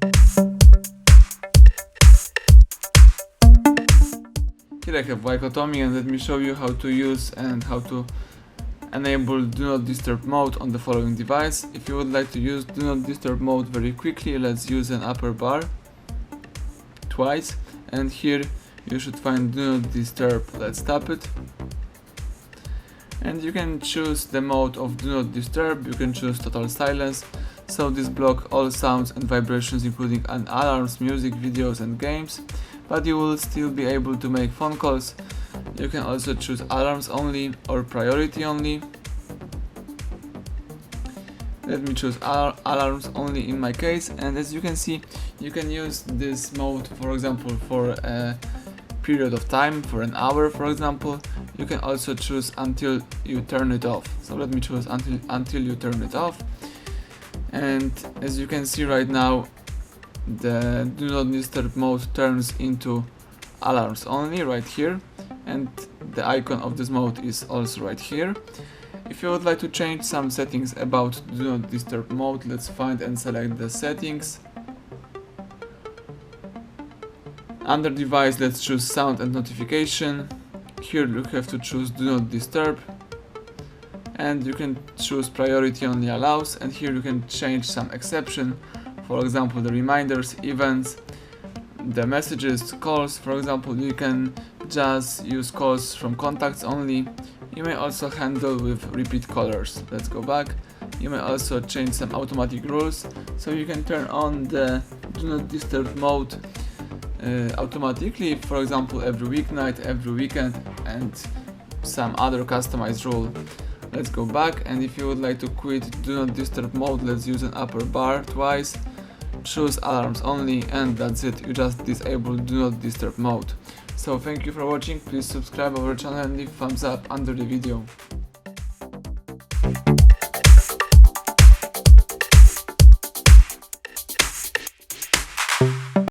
Here I have WIKO and let me show you how to use and how to enable Do Not Disturb mode on the following device. If you would like to use Do Not Disturb mode very quickly, let's use an upper bar twice, and here you should find Do Not Disturb. Let's tap it. And you can choose the mode of Do Not Disturb. You can choose total silence, so this blocks all sounds and vibrations including alarms, music, videos and games, but you will still be able to make phone calls. You can also choose alarms only or priority only. Let me choose alarms only in my case, and as you can see, you can use this mode, for example, for a period of time, for an hour for example. You can also choose until you turn it off. So let me choose until you turn it off. And as you can see right now, the Do Not Disturb mode turns into alarms only right here, and the icon of this mode is also right here. If you would like to change some settings about Do Not Disturb mode, let's find and select the settings. Under device, let's choose sound and notification. Here you have to choose Do Not Disturb, and you can choose priority only allows, and here you can change some exception, for example the reminders, events, the messages, calls. For example, you can just use calls from contacts only. You may also handle with repeat callers. Let's go back. You may also change some automatic rules, so you can turn on the Do Not Disturb mode automatically, for example every weeknight, every weekend, and some other customized rule. Let's go back, and if you would like to quit Do Not Disturb mode, let's use an upper bar twice, choose alarms only, and that's it. You just disable Do Not Disturb mode. So thank you for watching. Please subscribe our channel and leave thumbs up under the video.